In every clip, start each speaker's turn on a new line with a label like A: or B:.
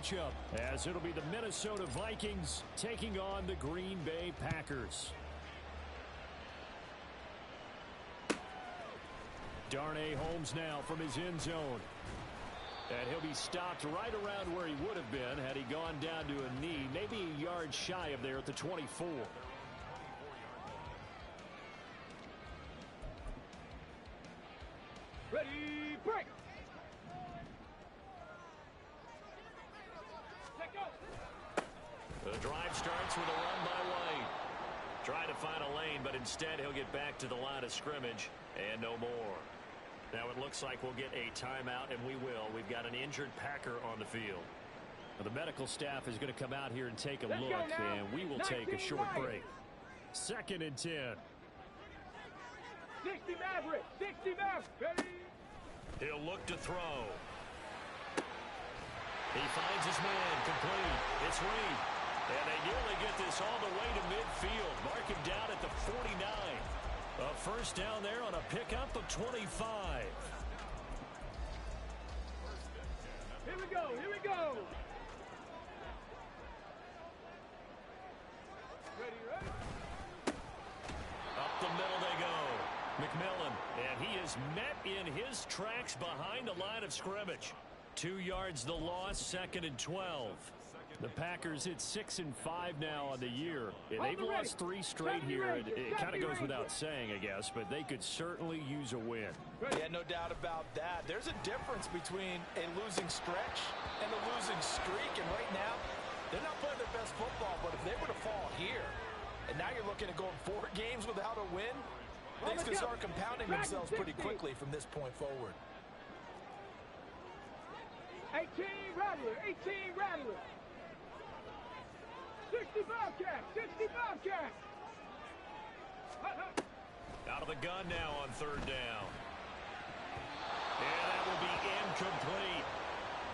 A: matchup, as it'll be the Minnesota Vikings taking on the Green Bay Packers. Darnay Holmes now from his end zone. And he'll be stopped right around where he would have been had he gone down to a knee, maybe a yard shy of there at the 24.
B: Ready, break!
A: The drive starts with a run by White. Trying to find a lane, but instead he'll get back to the line of scrimmage and no more. Now it looks like we'll get a timeout, and we will. We've got an injured Packer on the field. Well, the medical staff is going to come out here and take a look, and we will take a short break. 2nd and 10.
B: 60 Maverick! 60 Maverick! Ready?
A: He'll look to throw. He finds his man, complete. It's Reed. And they nearly get this all the way to midfield. Mark him down at the 49. A first down there on a pickup of 25.
B: Here we go, here we go. Ready, ready.
A: Up the middle they go. McMillan, and he is met in his tracks behind the line of scrimmage. 2 yards the loss, 2nd and 12. The Packers hit 6-5 now on the year. They've lost 3 straight here. It kind of goes without saying, I guess, but they could certainly use a win.
C: Yeah, no doubt about that. There's a difference between a losing stretch and a losing streak, and right now, they're not playing their best football, but if they were to fall here, and now you're looking at going 4 games without a win, things can start compounding themselves pretty quickly from this point forward.
B: 18 Rattler, 18 Rattler. 60 Bobcat, 60 Bobcat.
A: Out of the gun now on 3rd down. And that will be incomplete.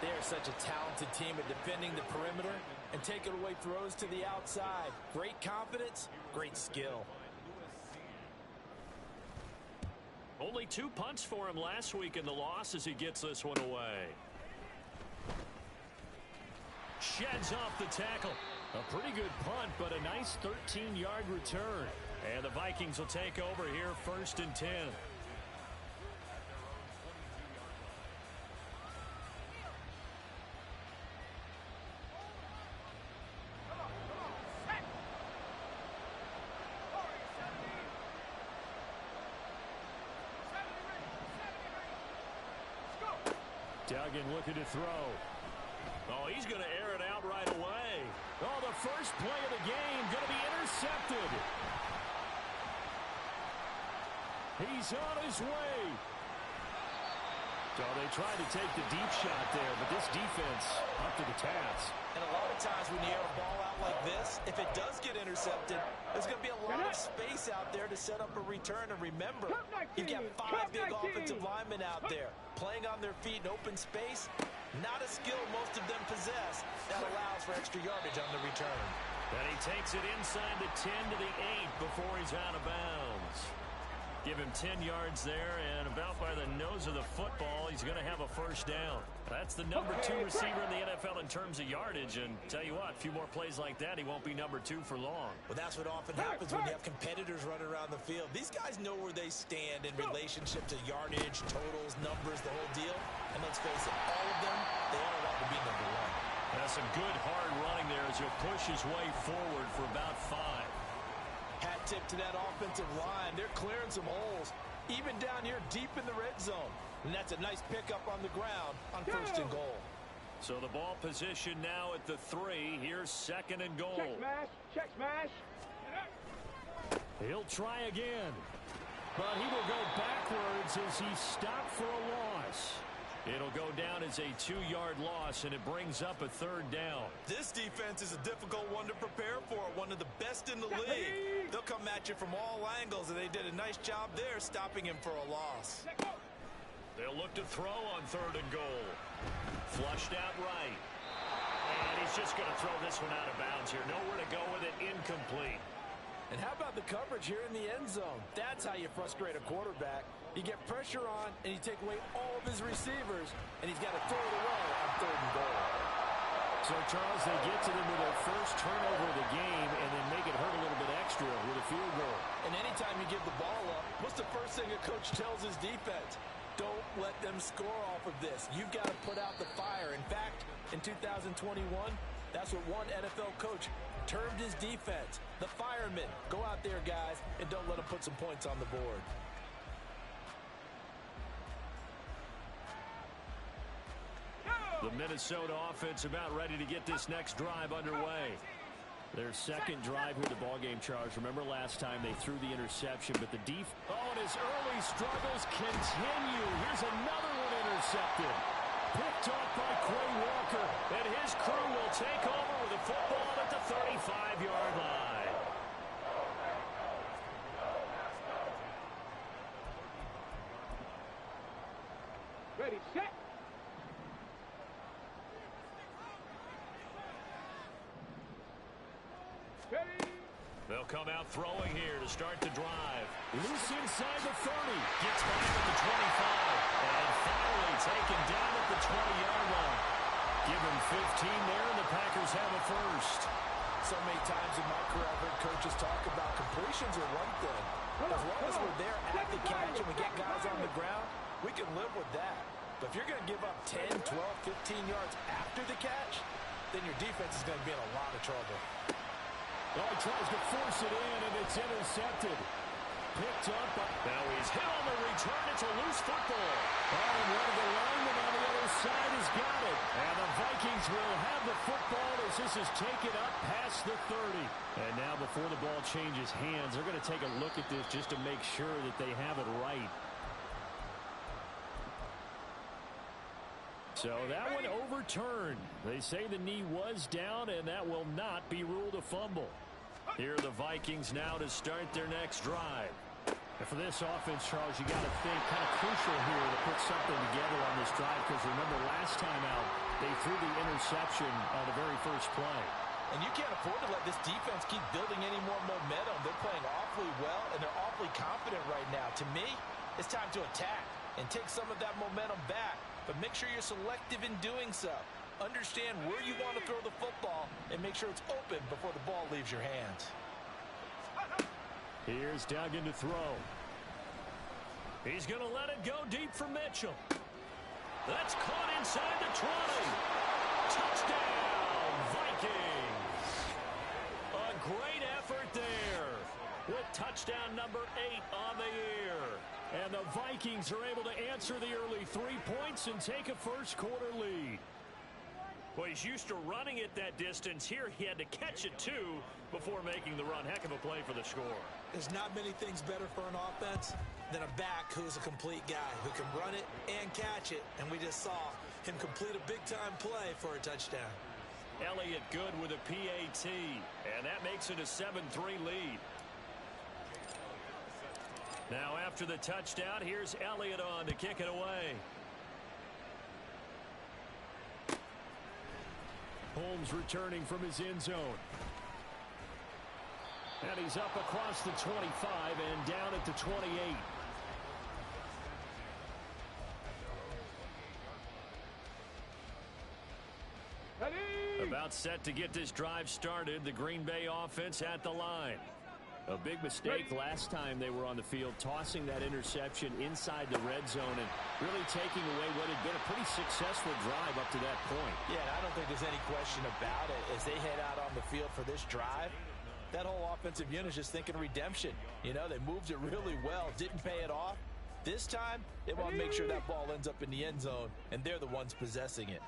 C: They're such a talented team at defending the perimeter and taking away throws to the outside. Great confidence, great skill.
A: Only 2 punts for him last week in the loss as he gets this one away. Sheds off the tackle. A pretty good punt, but a nice 13-yard return. And the Vikings will take over here 1st and 10. Duggan looking to throw. Oh, he's going to air it out right away. Oh, the first play of the game going to be intercepted. He's on his way. So they tried to take the deep shot there, but this defense up to the task.
C: And a lot of times when you air a ball out like this, if it does get intercepted, there's going to be a lot of space out there to set up a return. And remember, you've got 5 big offensive linemen out there playing on their feet in open space. Not a skill most of them possess. That allows for extra yardage on the return.
A: And he takes it inside the 10 to the 8 before he's out of bounds. Give him 10 yards there, and about by the nose of the football, he's going to have a first down. That's the number 2 receiver in the NFL in terms of yardage, and tell you what, a few more plays like that, he won't be number 2 for long.
C: Well, that's what often happens when you have competitors running around the field. These guys know where they stand in relationship to yardage, totals, numbers, the whole deal. And let's face it, all of them, they all want to be number 1.
A: That's some good hard running there as he'll push his way forward for about 5.
C: Hat tip to that offensive line. They're clearing some holes, even down here deep in the red zone. And that's a nice pickup on the ground on 1st and goal.
A: So the ball position now at the 3. Here's 2nd and goal.
B: Check smash, check smash.
A: He'll try again. But he will go backwards as he's stopped for a loss. It'll go down as a 2-yard loss, and it brings up a 3rd down.
C: This defense is a difficult one to prepare for, one of the best in the league. They'll come at you from all angles, and they did a nice job there stopping him for a loss.
A: They'll look to throw on 3rd and goal. Flushed out right. And he's just going to throw this one out of bounds here. Nowhere to go with it. Incomplete.
C: And how about the coverage here in the end zone? That's how you frustrate a quarterback. You get pressure on, and you take away all of his receivers, and he's got to throw it away on 3rd and goal.
A: So, Charles, they get to them with their first turnover of the game and then make it hurt a little bit extra with a field goal.
C: And anytime you give the ball up, what's the first thing a coach tells his defense? Don't let them score off of this. You've got to put out the fire. In fact, in 2021, that's what one NFL coach termed his defense. The firemen. Go out there, guys, and don't let them put some points on the board.
A: The Minnesota offense about ready to get this next drive underway. Their second drive here at the ballgame, Charles. Remember last time they threw the interception, but the and his early struggles continue. Here's another one intercepted. Picked off by Quay Walker, and his crew will take over with a football at the 35-yard line.
B: Ready, set.
A: They'll come out throwing here to start the drive. Loose inside the 30. Gets by at the 25. And finally taken down at the 20-yard line. Give him 15 there, and the Packers have a first.
C: So many times in my career I've heard coaches talk about completions are one thing. As long as we're there at the catch and we get guys on the ground, we can live with that. But if you're going to give up 10, 12, 15 yards after the catch, then your defense is going to be in a lot of trouble.
A: Oh, he tries to force it in, and it's intercepted. Picked up. Now he's hit on the return. It's a loose football. Oh, and one of the linemen on the other side has got it. And the Vikings will have the football as this is taken up past the 30. And now before the ball changes hands, they're going to take a look at this just to make sure that they have it right. So that one overturned. They say the knee was down, and that will not be ruled a fumble. Here are the Vikings now to start their next drive. And for this offense, Charles, you got to think kind of crucial here to put something together on this drive, because remember last time out, they threw the interception on the very first play.
C: And you can't afford to let this defense keep building any more momentum. They're playing awfully well, and they're awfully confident right now. To me, it's time to attack and take some of that momentum back. But make sure you're selective in doing so. Understand where you want to throw the football and make sure it's open before the ball leaves your hands.
A: Here's Duggan to throw. He's going to let it go deep for Mitchell. That's caught inside the 20. Touchdown, Vikings. A great effort there with touchdown number 8 on the year. And the Vikings are able to answer the early 3 points and take a first-quarter lead. Well, he's used to running it that distance. Here he had to catch it, too, before making the run. Heck of a play for the score.
C: There's not many things better for an offense than a back who's a complete guy, who can run it and catch it. And we just saw him complete a big-time play for a touchdown.
A: Elliott good with a PAT, and that makes it a 7-3 lead. Now after the touchdown, here's Elliott on to kick it away. Holmes returning from his end zone. And he's up across the 25 and down at the 28.
B: Ready?
A: About set to get this drive started. The Green Bay offense at the line. A big mistake last time they were on the field, tossing that interception inside the red zone and really taking away what had been a pretty successful drive up to that point.
C: Yeah, and I don't think there's any question about it. As they head out on the field for this drive, that whole offensive unit is just thinking redemption. You know, they moved it really well, didn't pay it off. This time, they want to make sure that ball ends up in the end zone, and they're the ones possessing it.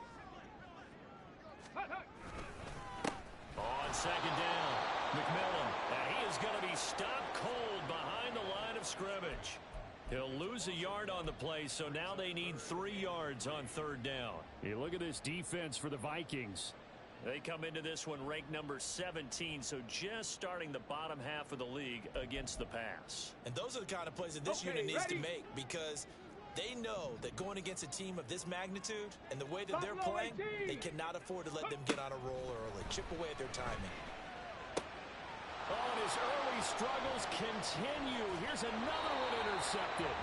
A: On second down, McMillan. He is going to be stopped cold behind the line of scrimmage. He'll lose a yard on the play, so now they need 3 yards on third down. You look at this defense for the Vikings. They come into this one ranked number 17, so just starting the bottom half of the league against the pass.
C: And those are the kind of plays that this unit needs to make, because they know that going against a team of this magnitude and the way that they're playing, they cannot afford to let them get on a roll early. Chip away at their timing.
A: Oh, and his early struggles continue. Here's another one intercepted.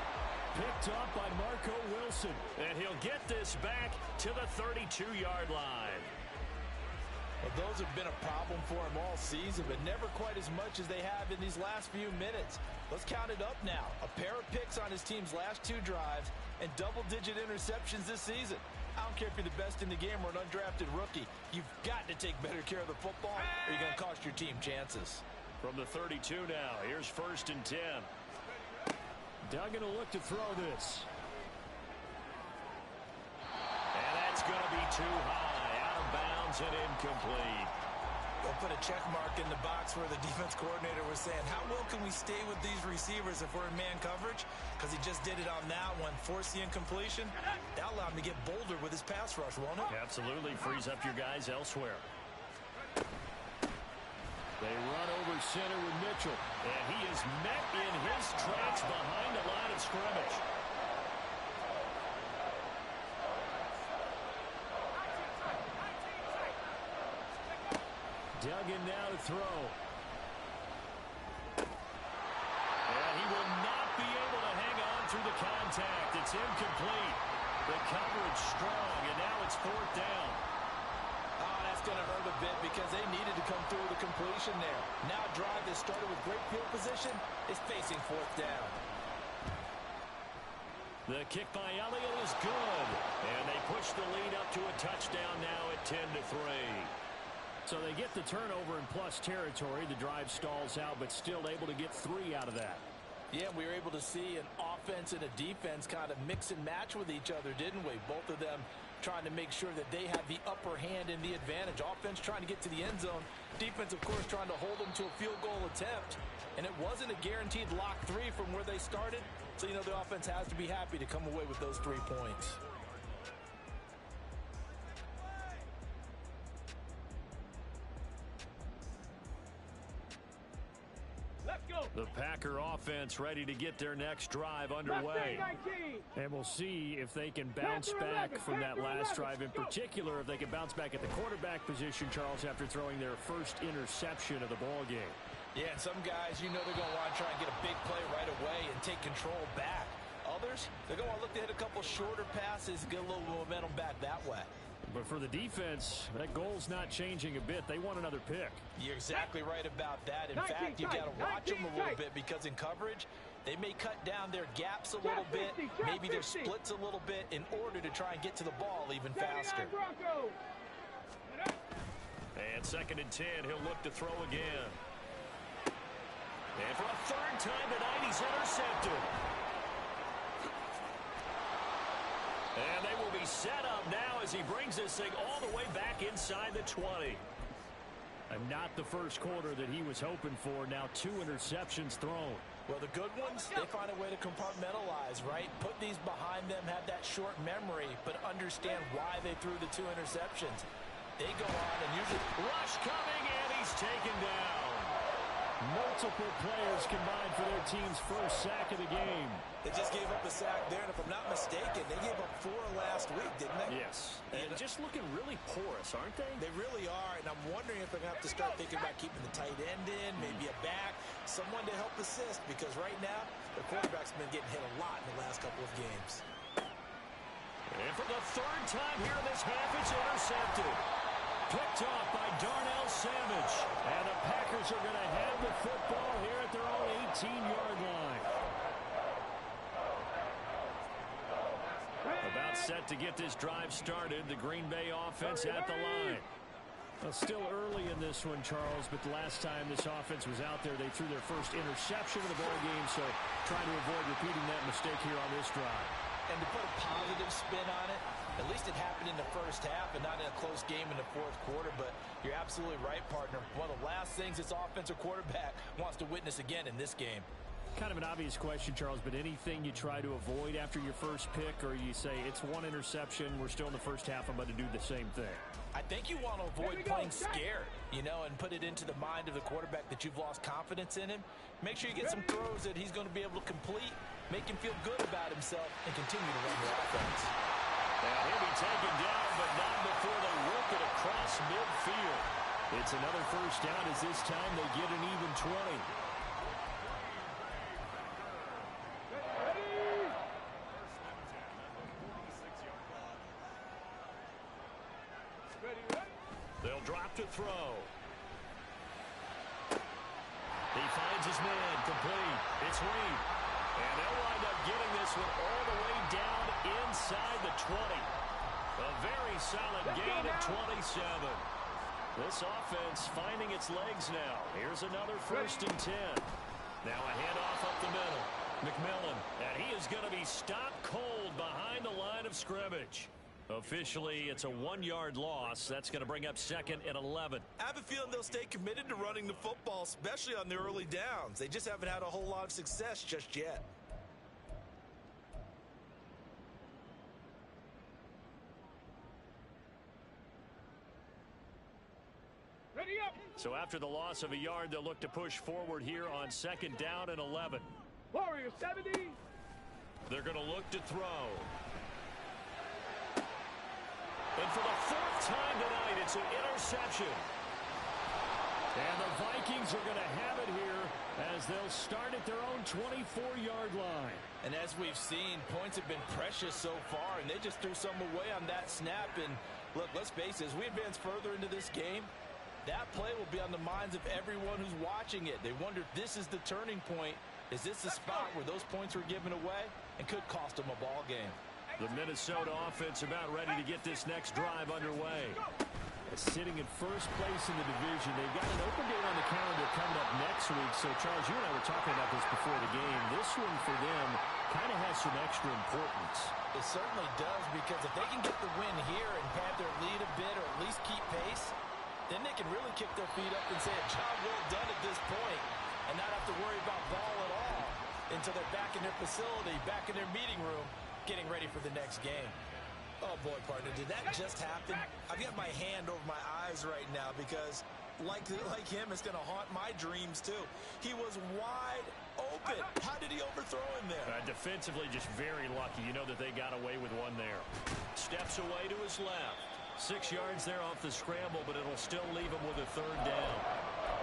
A: Picked up by Marco Wilson. And he'll get this back to the 32-yard line.
C: Turnovers have been a problem for him all season, but never quite as much as they have in these last few minutes. Let's count it up now. A pair of picks on his team's last 2 drives and double-digit interceptions this season. I don't care if you're the best in the game or an undrafted rookie. You've got to take better care of the football or you're going to cost your team chances.
A: From the 32 now, here's 1st and 10.
D: Duggan will look to throw this.
A: And that's going to be too high. Out of bounds and incomplete.
C: They'll put a check mark in the box where the defense coordinator was saying, how well can we stay with these receivers if we're in man coverage? Because he just did it on that one, force the incompletion. That'll allow him to get bolder with his pass rush, won't it?
A: Absolutely. Frees up your guys elsewhere.
D: They run over center with Mitchell.
A: And he is met in his tracks behind the line of scrimmage.
D: Duggan now to throw.
A: And he will not be able to hang on through the contact. It's incomplete. The coverage strong, and now it's 4th down.
C: Oh, that's going to hurt a bit because they needed to come through with a completion there. Now a drive that started with great field position is facing 4th down.
A: The kick by Elliott is good. And they push the lead up to a touchdown now at 10-3.
D: So they get the turnover in plus territory. The drive stalls out, but still able to get 3 out of that.
C: Yeah, we were able to see an offense and a defense kind of mix and match with each other, didn't we? Both of them trying to make sure that they had the upper hand and the advantage. Offense trying to get to the end zone. Defense, of course, trying to hold them to a field goal attempt. And it wasn't a guaranteed lock 3 from where they started. So, you know, the offense has to be happy to come away with those 3 points.
A: The Packer offense ready to get their next drive underway.
D: And we'll see if they can bounce back from that last drive. In particular, if they can bounce back at the quarterback position, Charles, after throwing their first interception of the ball game.
C: Yeah, and some guys, you know they're going to want to try and get a big play right away and take control back. Others, they're going to look to hit a couple shorter passes and get a little momentum back that way.
D: But for the defense, that goal's not changing a bit. They want another pick.
C: You're exactly right about that. In fact, you got to watch them a little bit because in coverage, they may cut down their gaps a little bit, maybe their splits a little bit in order to try and get to the ball even faster.
A: And 2nd and 10, he'll look to throw again. And for a 3rd time tonight, he's intercepted. And they will be set up now as he brings this thing all the way back inside the 20.
D: And not the first quarter that he was hoping for. Now 2 interceptions thrown.
C: Well, the good ones, they find a way to compartmentalize, right? Put these behind them, have that short memory, but understand why they threw the 2 interceptions. They go on and usually...
A: Rush coming, and he's taken down.
D: Multiple players combined for their team's first sack of the game.
C: They just gave up a sack there, and if I'm not mistaken, they gave up 4 last week, didn't they?
A: Yes. And just looking really porous, aren't they?
C: They really are, and I'm wondering if they're going to have to start thinking about keeping the tight end in, maybe a back, someone to help assist, because right now, the quarterback's been getting hit a lot in the last couple of games.
A: And for the 3rd time here in this half, it's intercepted. Picked off by Darnell Savage. And the Packers are going to have the football here at their own 18-yard line. About set to get this drive started. The Green Bay offense at the line.
D: Well, still early in this one, Charles, but the last time this offense was out there, they threw their first interception of the ball game, so trying to avoid repeating that mistake here on this drive.
C: And to put a positive spin on it, at least it happened in the first half and not in a close game in the 4th quarter. But you're absolutely right, partner. One of the last things this offensive quarterback wants to witness again in this game.
D: Kind of an obvious question, Charles, but anything you try to avoid after your first pick, or you say it's 1 interception, we're still in the first half, I'm about to do the same thing?
C: I think you want to avoid playing scared, you know, and put it into the mind of the quarterback that you've lost confidence in him. Make sure you get some throws that he's going to be able to complete, make him feel good about himself, and continue to run your offense.
A: And he'll be taken down, but not before they work it across midfield. It's another first down as this time they get an even 20. They'll drop to throw. He finds his man, complete. It's Reed. And they'll wind up getting this one all the way down inside the 20. A very solid gain of 27. This offense finding its legs now. Here's another 1st and 10. Now a handoff up the middle. McMillan, and he is going to be stopped cold behind the line of scrimmage. Officially, it's a 1-yard loss. That's going to bring up 2nd and 11.
C: I have a feeling they'll stay committed to running the football, especially on the early downs. They just haven't had a whole lot of success just yet.
B: Ready up.
A: So after the loss of a yard, they'll look to push forward here on 2nd down and 11.
B: Warriors 70.
A: They're going to look to throw. And for the 4th time tonight, it's an interception. And the Vikings are going to have it here as they'll start at their own 24-yard line.
C: And as we've seen, points have been precious so far, and they just threw some away on that snap. And look, let's face it, as we advance further into this game, that play will be on the minds of everyone who's watching it. They wonder if this is the turning point. Is this the spot where those points were given away and could cost them a ball game?
A: The Minnesota offense about ready to get this next drive underway.
D: Sitting in first place in the division. They've got an open date on the calendar coming up next week. So, Charles, you and I were talking about this before the game. This one for them kind of has some extra importance.
C: It certainly does, because if they can get the win here and pad their lead a bit or at least keep pace, then they can really kick their feet up and say a job well done at this point and not have to worry about ball at all until they're back in their facility, back in their meeting room, getting ready for the next game. Oh, boy, partner, did that just happen? I've got my hand over my eyes right now because, like him, it's going to haunt my dreams, too. He was wide open. How did he overthrow him there?
A: Defensively, just very lucky. You know that they got away with one there. Steps away to his left. 6 yards there off the scramble, but it'll still leave him with a 3rd down.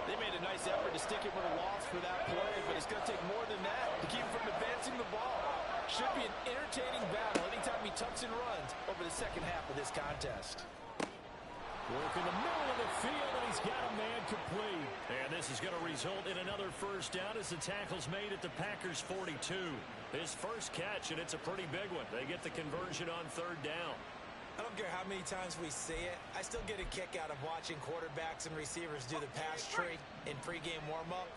C: They made a nice effort to stick him with a loss for that play, but it's going to take more than that to keep him from advancing the ball. Should be an entertaining battle anytime he tucks and runs over the second half of this contest.
A: Work in the middle of the field, and he's got a man complete. And this is going to result in another 1st down as the tackle's made at the Packers' 42. His first catch, and it's a pretty big one. They get the conversion on 3rd down.
C: I don't care how many times we see it. I still get a kick out of watching quarterbacks and receivers do the pass tree in pregame warm-up.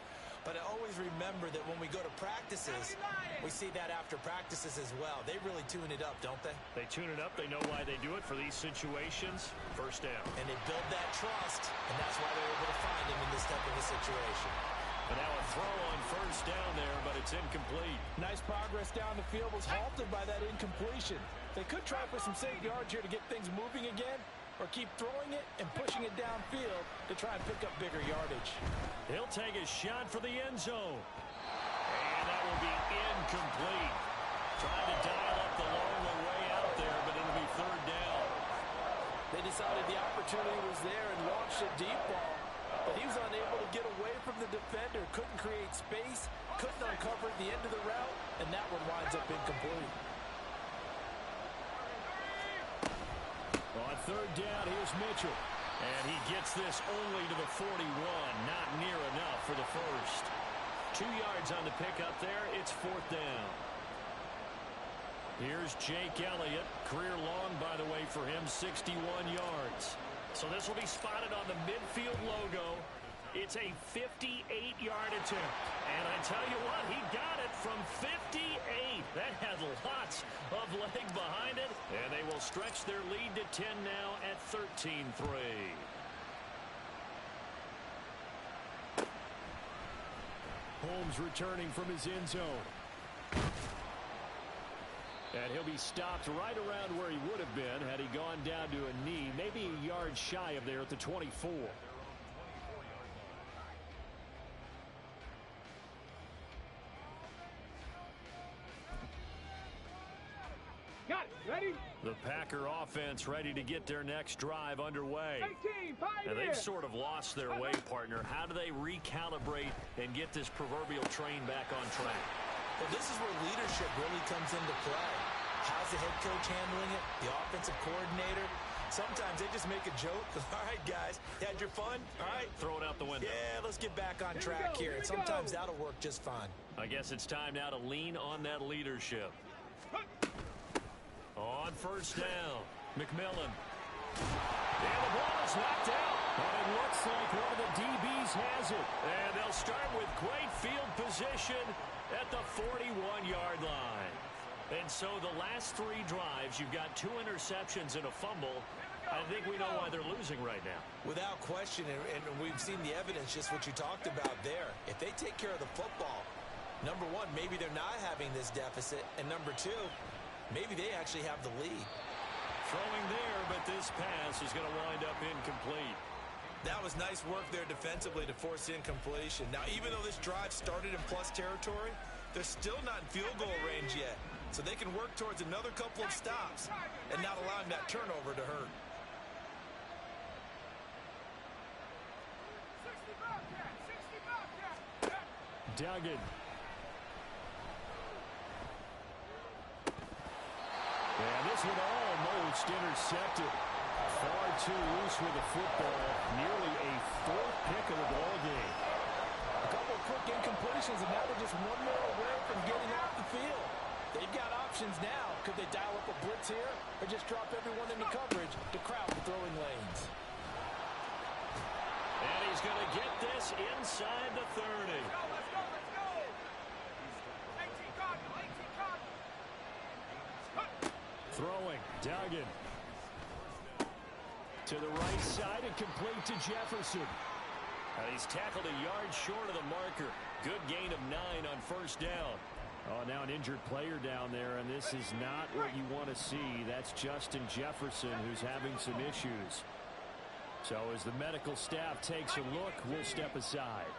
C: But I always remember that when we go to practices, we see that after practices as well. They really tune it up, don't they?
A: They tune it up. They know why they do it for these situations. 1st down.
C: And they build that trust, and that's why they're able to find him in this type of a situation.
A: And now a throw on 1st down there, but it's incomplete.
C: Nice progress down the field was halted by that incompletion. They could try for some safe yards here to get things moving again, or keep throwing it and pushing it downfield to try and pick up bigger yardage.
A: He'll take a shot for the end zone. And that will be incomplete. Trying to dial up the long way out there, but it'll be 3rd down.
C: They decided the opportunity was there and launched a deep ball, but he was unable to get away from the defender, couldn't create space, couldn't uncover at the end of the route, and that one winds up incomplete.
A: On 3rd down, here's Mitchell. And he gets this only to the 41. Not near enough for the first. 2 yards on the pickup there. It's 4th down. Here's Jake Elliott. Career long, by the way, for him, 61 yards. So this will be spotted on the midfield logo. It's a 58-yard attempt. And I tell you what, he got it from 58. That had lots of leg behind it. And they will stretch their lead to 10 now at 13-3. Holmes returning from his end zone. And he'll be stopped right around where he would have been had he gone down to a knee, maybe a yard shy of there at the 24.
B: Got it. Ready?
A: The Packer offense ready to get their next drive underway.
B: 18,
A: And they've sort of lost their way, partner. How do they recalibrate and get this proverbial train back on track?
C: Well, this is where leadership really comes into play. How's the head coach handling it? The offensive coordinator? Sometimes they just make a joke. All right, guys, you had your fun? All right.
A: Throw it out the window.
C: Yeah, let's get back on track here. And sometimes that'll work just fine.
A: I guess it's time now to lean on that leadership. On first down, McMillan. And the ball is knocked out. But it looks like one of the DBs has it. And they'll start with great field position at the 41-yard line. And so the last 3 drives, you've got 2 interceptions and a fumble. I think we know why they're losing right now.
C: Without question, and we've seen the evidence, just what you talked about there. If they take care of the football, number one, maybe they're not having this deficit. And number 2, maybe they actually have the lead.
A: Throwing there, but this pass is going to wind up incomplete.
C: That was nice work there defensively to force incompletion. Now, even though this drive started in plus territory, they're still not in field goal range yet. So they can work towards another couple of stops and not allowing that turnover to hurt.
D: Duggan. And this one almost intercepted. Far too loose with the football. Nearly a 4th pick of the ball game.
C: A couple of quick incompletions, and now they're just one more away from getting off the field. They've got options now. Could they dial up a blitz here or just drop everyone into coverage to crowd the throwing lanes?
A: And he's going to get this inside the 30.
B: Let's go. 18 Cardinal.
D: Throwing. Duggan. To the right side and complete to Jefferson.
A: He's tackled a yard short of the marker. Good gain of 9 on first down.
D: Oh, now an injured player down there, and this is not what you want to see. That's Justin Jefferson, who's having some issues. So as the medical staff takes a look, we'll step aside.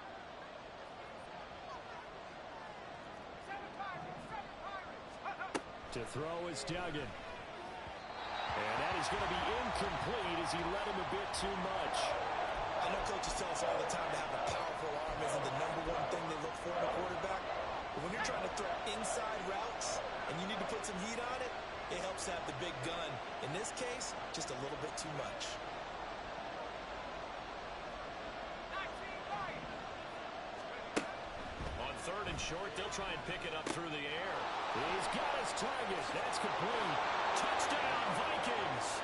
D: To throw is Duggan. And that is going to be incomplete as he led him a bit too much.
C: I know coaches tell us all the time to have a powerful arm isn't the #1 thing they look for in a quarterback. But when you're trying to throw inside routes and you need to put some heat on it, it helps to have the big gun. In this case, just a little bit too much.
A: On 3rd and short, they'll try and pick it up through the air.
D: He's got his target. That's complete.
A: Touchdown, Vikings!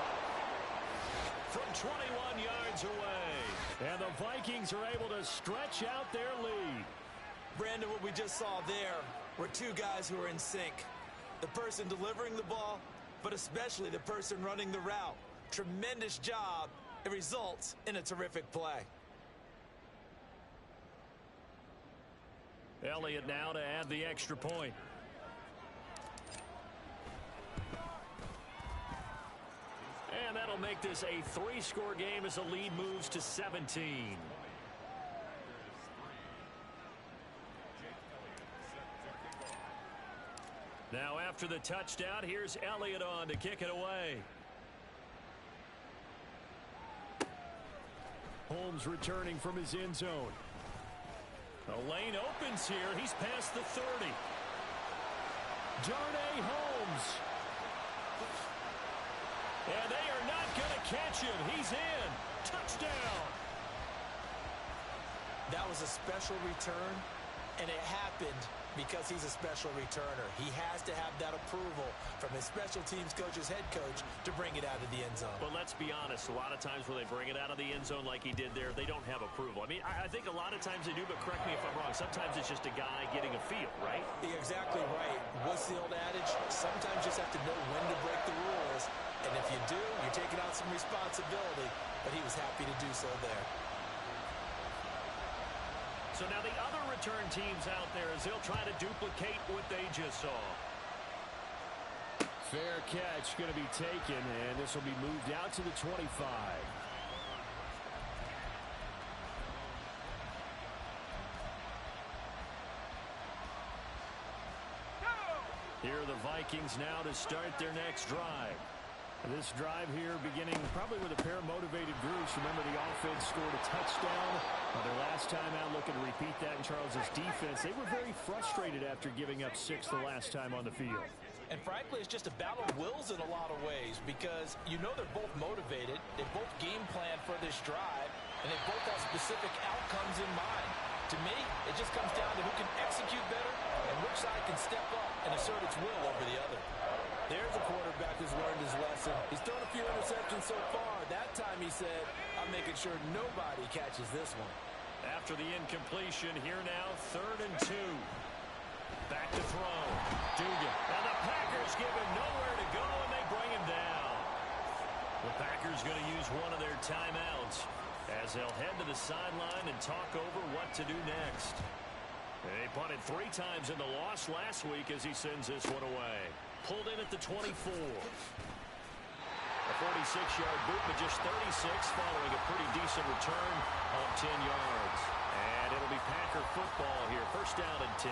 A: From 21 yards away.
D: And the Vikings are able to stretch out their lead.
C: Brandon, what we just saw there were 2 guys who are in sync. The person delivering the ball, but especially the person running the route. Tremendous job. It results in a terrific play.
A: Elliott now to add the extra point. And that'll make this a 3-score game as the lead moves to 17. Now after the touchdown, here's Elliott on to kick it away.
D: Holmes returning from his end zone.
A: The lane opens here. He's past the 30.
D: Darnay Holmes.
A: And they are not going to catch him. He's in. Touchdown.
C: That was a special return, and it happened because he's a special returner. He has to have that approval from his special teams coach's head coach to bring it out of the end zone.
A: But let's be honest, a lot of times when they bring it out of the end zone like he did there, they don't have approval. I mean, I think a lot of times they do, but correct me if I'm wrong. Sometimes it's just a guy getting a feel, right?
C: You're exactly right. What's the old adage? Sometimes you just have to know when to break the rules. And if you do, you're taking out some responsibility. But he was happy to do so there.
A: So now the other return teams out there as they'll try to duplicate what they just saw.
D: Fair catch going to be taken, and this will be moved out to the 25.
A: Here are the Vikings now to start their next drive.
D: This drive here beginning probably with a pair of motivated groups. Remember, the offense scored a touchdown. Their last time out, looking to repeat that in Charles's defense. They were very frustrated after giving up 6 the last time on the field.
C: And frankly, it's just a battle of wills in a lot of ways because you know they're both motivated. They both game plan for this drive, and they both have specific outcomes in mind. To me, it just comes down to who can execute better and which side can step up and assert its will over the other. There's a quarterback who's learned his lesson. He's thrown a few interceptions so far. That time he said, I'm making sure nobody catches this one.
A: After the incompletion, here now, 3rd and 2. Back to throw. Dugan. And the Packers give him nowhere to go, and they bring him down. The Packers going to use one of their timeouts as they'll head to the sideline and talk over what to do next. They punted 3 times in the loss last week as he sends this one away. Pulled in at the 24. A 46-yard boot, but just 36 following a pretty decent return of 10 yards. And it'll be Packer football here. 1st down and 10.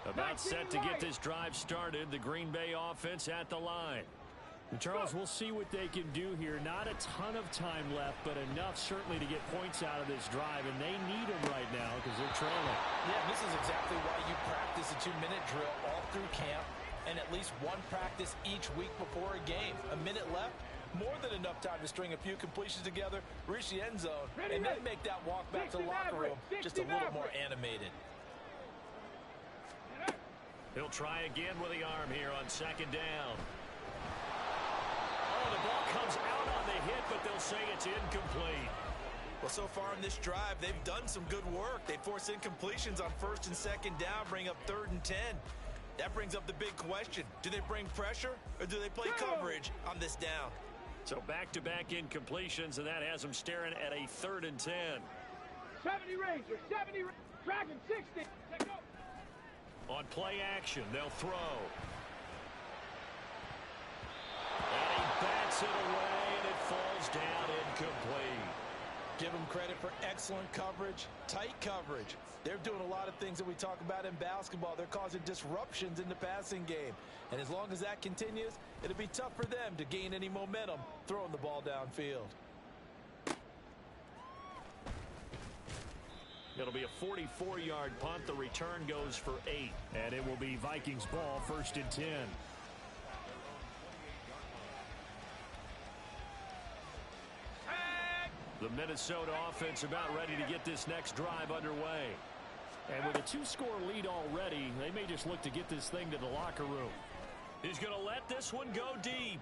A: About set to get this drive started. The Green Bay offense at the line.
D: And Charles, we'll see what they can do here. Not a ton of time left, but enough certainly to get points out of this drive, and they need them right now because they're trailing.
C: Yeah, this is exactly why you practice a 2-minute drill all through camp and at least one practice each week before a game. A minute left, more than enough time to string a few completions together, reach the end zone, and then make that walk back to the locker room just a little more animated.
A: He'll try again with the arm here on 2nd down. Oh, the ball comes out on the hit, but they'll say it's incomplete.
C: Well, so far in this drive, they've done some good work. They force incompletions on 1st and 2nd down, bring up 3rd and 10. That brings up the big question. Do they bring pressure, or do they play coverage on this down?
A: So back-to-back incompletions, and that has them staring at a 3rd and 10.
B: 70 Ranger, 70 Dragon 60. Take go.
A: On play action, they'll throw. And he bats it away, and it falls down incomplete.
C: Give them credit for excellent coverage, tight coverage. They're doing a lot of things that we talk about in basketball. They're causing disruptions in the passing game. And as long as that continues, it'll be tough for them to gain any momentum throwing the ball downfield.
A: It'll be a 44-yard punt. The return goes for 8.
D: And it will be Vikings ball, 1st and 10.
A: The Minnesota offense about ready to get this next drive underway.
D: And with a 2-score lead already, they may just look to get this thing to the locker room.
A: He's going to let this one go deep.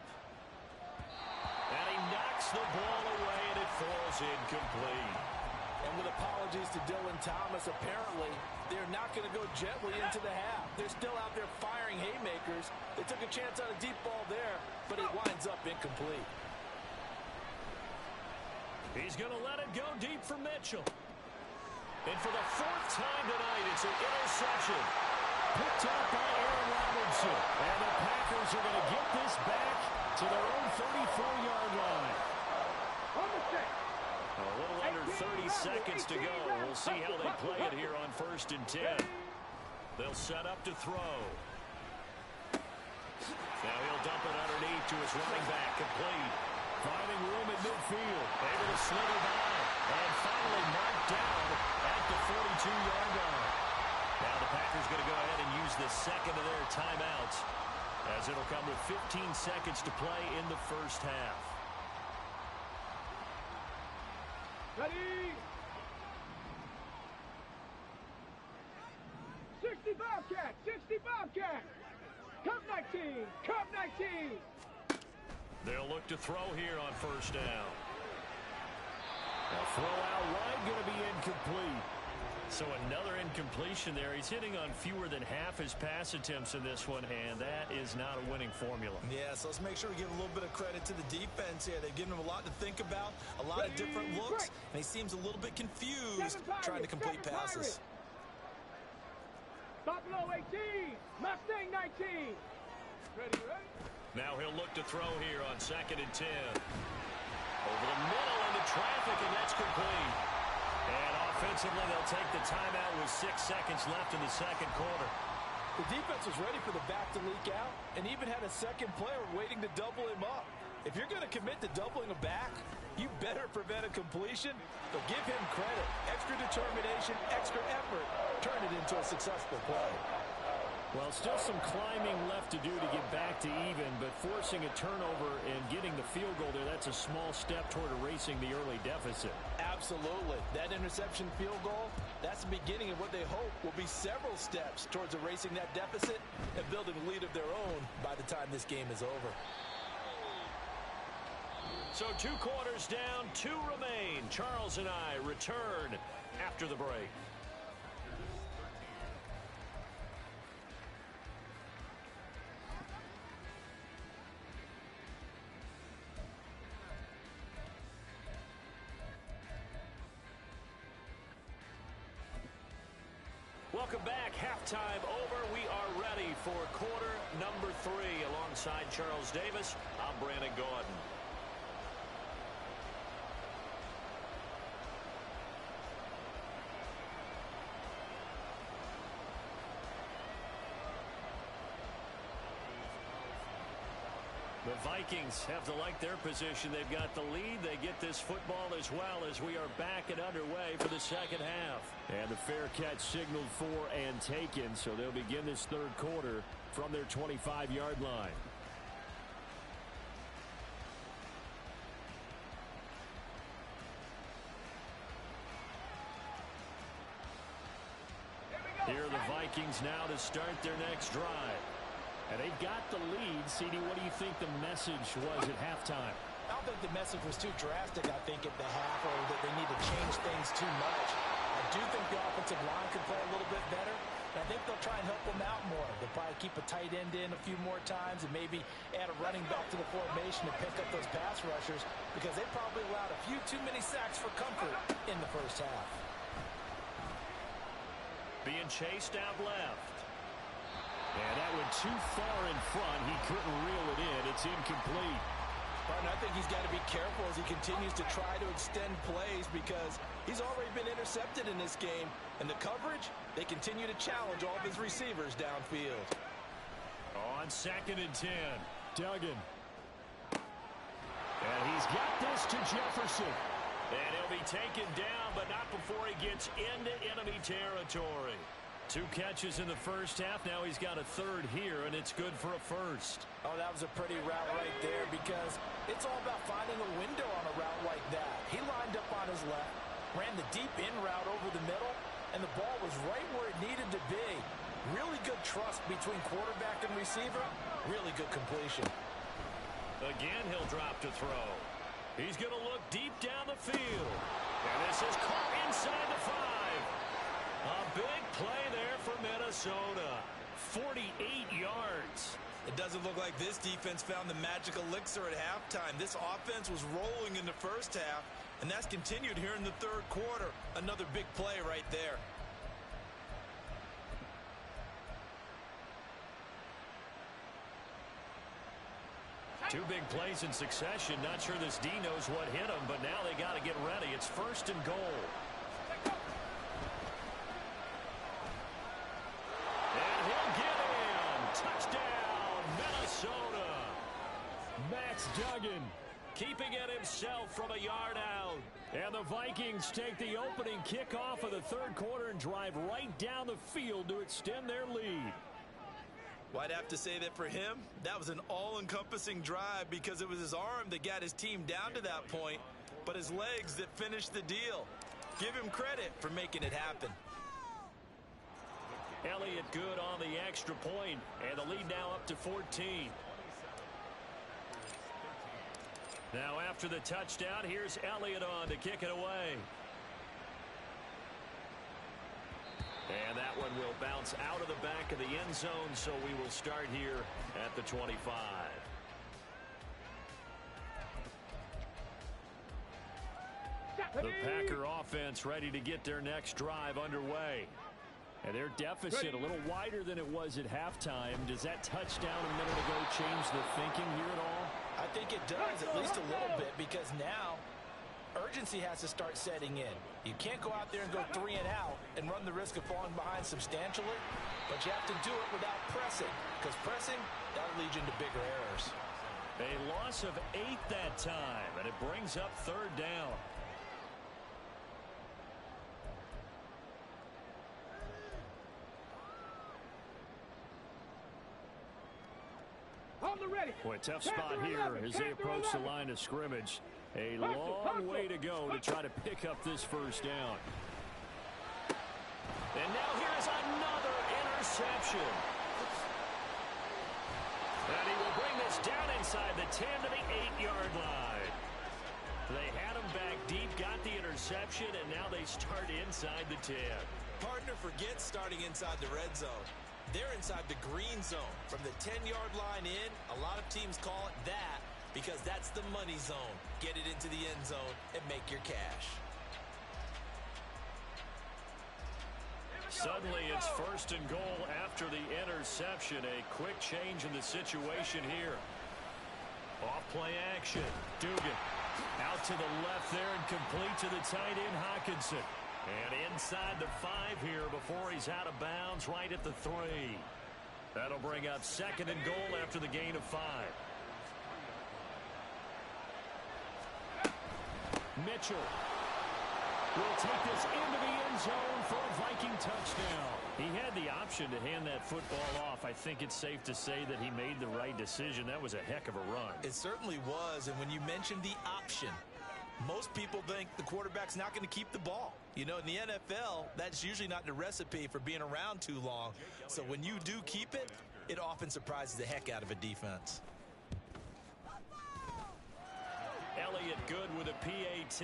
A: And he knocks the ball away, and it falls incomplete.
C: And with apologies to Dylan Thomas, apparently they're not going to go gently into the half. They're still out there firing haymakers. They took a chance on a deep ball there, but it winds up incomplete.
A: He's going to let it go deep for Mitchell. And for the 4th time tonight, it's an interception.
D: Picked up by Aaron Robinson. And the Packers are going to get this back to their own 34-yard line.
A: A little under 30 seconds to go. We'll see how they play it here on 1st and 10. They'll set up to throw. Now he'll dump it underneath to his running back. Complete.
D: Finding room at midfield.
A: Able to slither by. And finally knocked down at the 42-yard line. Now the Packers going to go ahead and use the 2nd of their timeouts, as it'll come with 15 seconds to play in the 1st half.
B: Ready? 60 Bobcat, 60 Bobcat. Cup 19, Cup 19.
A: They'll look to throw here on 1st down.
D: A throw out wide going to be incomplete.
A: So another incompletion there. He's hitting on fewer than half his pass attempts in this one, and that is not a winning formula.
C: Yeah, so let's make sure we give a little bit of credit to the defense here. They've given him a lot to think about, a lot of different looks, and he seems a little bit confused trying to complete passes.
B: Buffalo 18, Mustang 19. Ready?
A: Now he'll look to throw here on 2nd and 10. Over the middle into traffic, and that's complete. And offensively, they'll take the timeout with 6 seconds left in the 2nd quarter.
C: The defense was ready for the back to leak out and even had a second player waiting to double him up. If you're going to commit to doubling a back, you better prevent a completion, but give him credit. Extra determination, extra effort, turn it into a successful play.
D: Well, still some climbing left to do to get back to even, but forcing a turnover and getting the field goal there, that's a small step toward erasing the early deficit.
C: Absolutely. That interception field goal, that's the beginning of what they hope will be several steps towards erasing that deficit and building a lead of their own by the time this game is over.
A: So 2 quarters down, 2 remain. Charles and I return after the break. Welcome back. Halftime over. We are ready for quarter number 3. Alongside Charles Davis, I'm Brandon Gaudin. The Vikings have to like their position. They've got the lead. They get this football as well as we are back and underway for the second half.
D: And the fair catch signaled for and taken, so they'll begin this third quarter from their 25-yard line. Here are the Vikings now to start their next drive. And they've got the lead. CD, what do you think the message was at halftime?
C: I don't think the message was too drastic, I think, at the half, or that they need to change things too much. I do think the offensive line could play a little bit better, and I think they'll try and help them out more. They'll probably keep a tight end in a few more times and maybe add a running back to the formation to pick up those pass rushers, because they probably allowed a few too many sacks for comfort in the first half.
A: Being chased out left.
D: And that went too far in front. He couldn't reel it in. It's incomplete.
C: Martin, I think he's got to be careful as he continues to try to extend plays, because he's already been intercepted in this game. And the coverage, they continue to challenge all of his receivers downfield.
A: On 2nd and 10.
D: Duggan. And he's got this to Jefferson.
A: And he'll be taken down, but not before he gets into enemy territory. 2 catches in the first half. Now he's got a third here, and it's good for a first.
C: Oh, that was a pretty route right there, because it's all about finding a window on a route like that. He lined up on his left, ran the deep in route over the middle, and the ball was right where it needed to be. Really good trust between quarterback and receiver. Really good completion.
A: Again, he'll drop to throw. He's going to look deep down the field. And this is caught inside the 5. A big play there for Minnesota. 48 yards.
C: It doesn't look like this defense found the magic elixir at halftime. This offense was rolling in the first half, and that's continued here in the third quarter. Another big play right there.
A: Two big plays in succession. Not sure this D knows what hit him, but now they got to get ready. It's 1st and goal. Touchdown, Minnesota.
D: Max Duggan
A: keeping it himself from a yard out.
D: And the Vikings take the opening kickoff of the third quarter and drive right down the field to extend their lead.
C: Well, I'd have to say that for him, that was an all-encompassing drive, because it was his arm that got his team down to that point, but his legs that finished the deal. Give him credit for making it happen.
A: Elliott good on the extra point, and the lead now up to 14. Now after the touchdown, here's Elliott on to kick it away. And that one will bounce out of the back of the end zone, so we will start here at the 25. The Packer offense ready to get their next drive underway. And their deficit a little wider than it was at halftime. Does that touchdown a minute ago change the thinking here at all?
C: I think it does, at least a little bit, because now urgency has to start setting in. You can't go out there and go 3 and out and run the risk of falling behind substantially, but you have to do it without pressing, because pressing, that'll lead you into bigger errors.
A: A loss of 8 that time, and it brings up 3rd down.
D: Boy, tough spot here as they approach the line of scrimmage. A long way to go to try to pick up this 1st down.
A: And now here's another interception. And he will bring this down inside the 10 to the 8-yard line. They had him back deep, got the interception, and now they start inside the 10.
C: Partner, forget starting inside the red zone. They're inside the green zone. From the 10-yard line in, a lot of teams call it that because that's the money zone. Get it into the end zone and make your cash.
A: Suddenly it's 1st and goal after the interception. A quick change in the situation here. Off play action. Dugan out to the left there and complete to the tight end Hockenson. And inside the 5 here before he's out of bounds right at the 3. That'll bring up 2nd and goal after the gain of 5.
D: Mitchell will take this into the end zone for a Viking touchdown.
A: He had the option to hand that football off. I think it's safe to say that he made the right decision. That was a heck of a run.
C: It certainly was, and when you mentioned the option, most people think the quarterback's not going to keep the ball. You know, in the NFL, that's usually not the recipe for being around too long. So when you do keep it, it often surprises the heck out of a defense.
A: Elliott good with a PAT.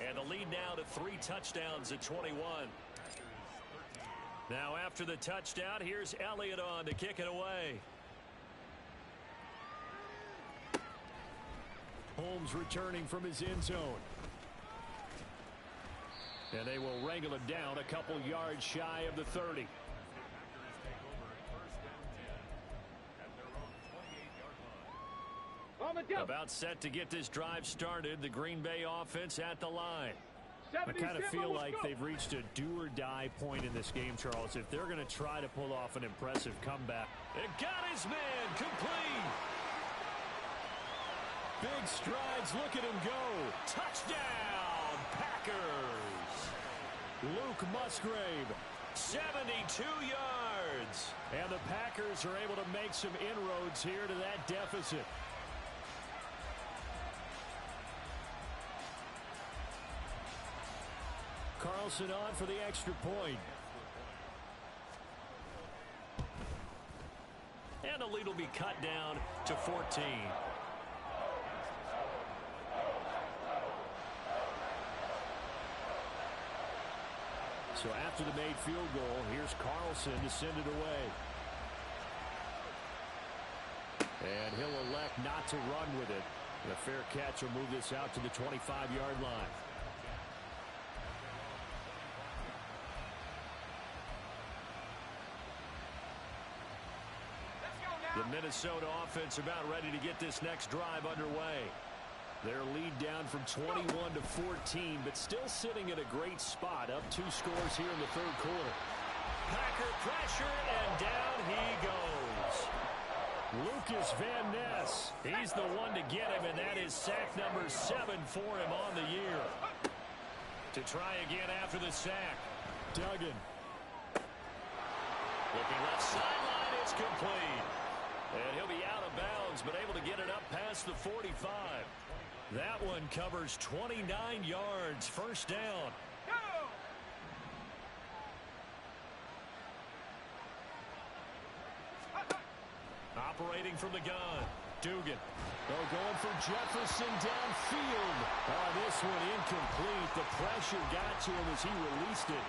A: And the lead now to 3 touchdowns at 21. Now after the touchdown, here's Elliott on to kick it away.
D: Holmes returning from his end zone. And they will wrangle him down a couple yards shy of the 30.
A: About set to get this drive started. The Green Bay offense at the line.
D: I kind of feel like they've reached a do-or-die point in this game, Charles. If they're going to try to pull off an impressive comeback.
A: It got his man complete.
D: Big strides. Look at him go.
A: Touchdown, Packers.
D: Luke Musgrave.
A: 72 yards.
D: And the Packers are able to make some inroads here to that deficit. Carlson on for the extra point.
A: And the lead will be cut down to 14.
D: So after the made field goal, here's Carlson to send it away. And he'll elect not to run with it. The fair catch will move this out to the 25-yard line.
A: The Minnesota offense about ready to get this next drive underway.
D: Their lead down from 21 to 14, but still sitting at a great spot. Up 2 scores here in the 3rd quarter.
A: Packer pressure, and down he goes.
D: Lucas Van Ness.
A: He's the one to get him, and that is sack number 7 for him on the year. To try again after the sack.
D: Duggan.
A: Looking left sideline, it's complete. And he'll be out of bounds, but able to get it up past the 45. That one covers 29 yards. 1st down. Operating from the gun. Dugan.
D: Oh, going for Jefferson downfield. Oh, this one incomplete. The pressure got to him as he released it.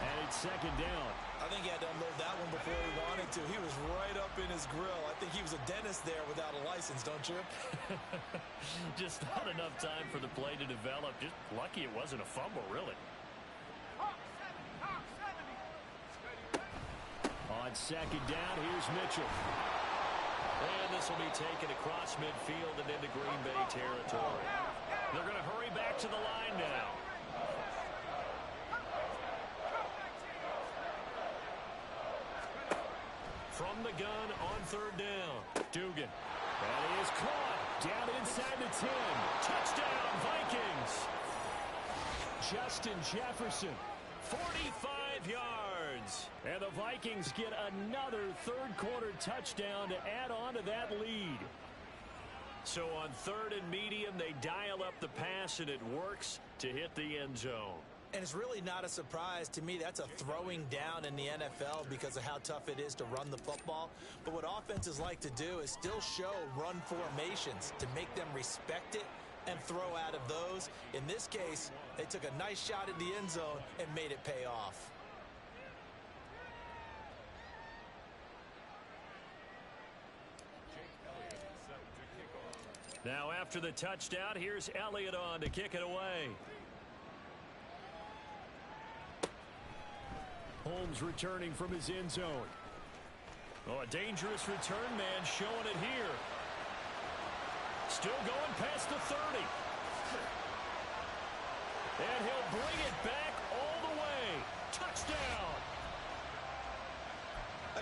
D: And it's 2nd down.
C: I think he had to unload that one before he wanted to. He was right up in his grill. I think he was a dentist there without a license, don't you?
A: Just not enough time for the play to develop. Just lucky it wasn't a fumble, really.
D: On 2nd down, here's Mitchell.
A: And this will be taken across midfield and into Green Bay territory. They're going to hurry back to the line now. From the gun on 3rd down. Dugan. That is caught.
D: Justin Jefferson.
A: 45 yards.
D: And the Vikings get another third-quarter touchdown to add on to that lead.
A: So on 3rd and medium, they dial up the pass, and it works to hit the end zone.
C: And it's really not a surprise to me. That's a throwing down in the NFL because of how tough it is to run the football. But what offenses like to do is still show run formations to make them respect it and throw out of those. In this case, they took a nice shot at the end zone and made it pay off.
A: Now after the touchdown, here's Elliott on to kick it away.
D: Holmes returning from his end zone.
A: Oh, a dangerous return man showing it here. Still going past the 30. And he'll bring it back all the way. Touchdown.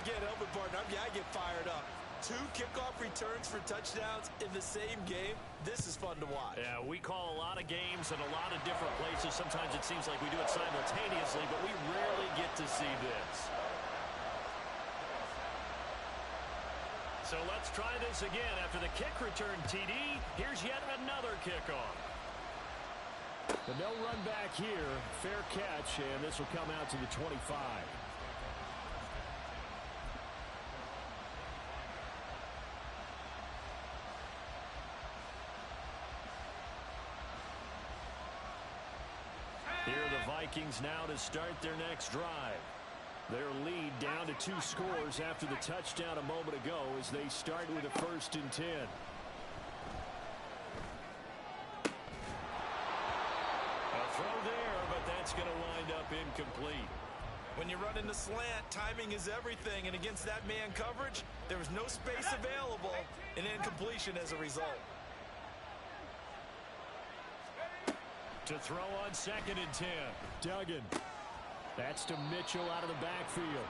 C: Again, Elvin Barton, I get fired up. 2 kickoff returns for touchdowns in the same game. This is fun to watch.
A: Yeah, we call a lot of games in a lot of different places. Sometimes it seems like we do it simultaneously, but we rarely get to see this. So let's try this again. After the kick return TD, here's yet another kickoff.
D: But no run back here. Fair catch, and this will come out to the 25.
A: Here are the Vikings now to start their next drive. Their lead down to 2 scores after the touchdown a moment ago as they start with a 1st and 10. A throw there, but that's going to wind up incomplete.
C: When you run in the slant, timing is everything, and against that man coverage, there was no space available, and incompletion as a result.
A: To throw on 2nd and 10.
D: Duggan. That's to Mitchell out of the backfield.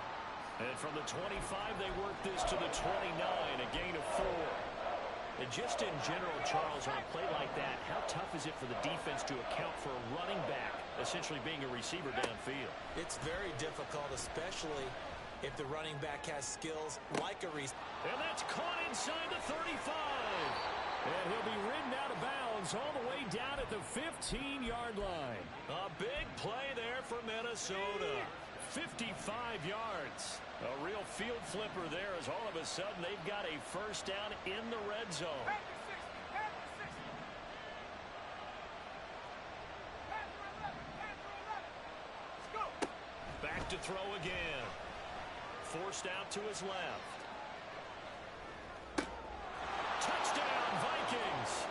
A: And from the 25, they work this to the 29, a gain of 4. And just in general, Charles, on a play like that, how tough is it for the defense to account for a running back essentially being a receiver downfield?
C: It's very difficult, especially if the running back has skills like a receiver.
A: And that's caught inside the 35.
D: And he'll be ridden out of bounds all the way down at the 15-yard line.
A: A big play there for Minnesota. 55 yards. A real field flipper there as all of a sudden they've got a 1st down in the red zone. Back to throw again. Forced out to his left. Touchdown, Vikings.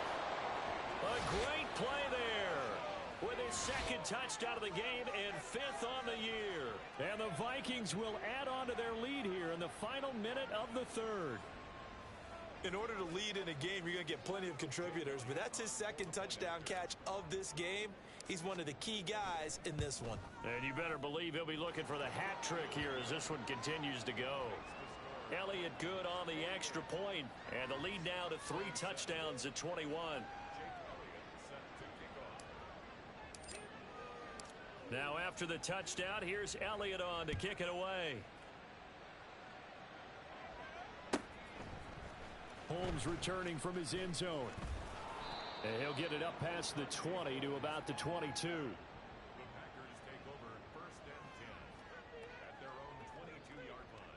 A: A great play there with his 2nd touchdown of the game and 5th on the year.
D: And the Vikings will add on to their lead here in the final minute of the 3rd.
C: In order to lead in a game, you're going to get plenty of contributors, but that's his 2nd touchdown catch of this game. He's one of the key guys in this one.
A: And you better believe he'll be looking for the hat trick here as this one continues to go. Elliott good on the extra point, and the lead now to 3 touchdowns at 21. Now after the touchdown, here's Elliott on to kick it away.
D: Holmes returning from his end zone. And he'll get it up past the 20 to about the 22.
E: The Packers take over 1st and 10 at their own 22-yard line.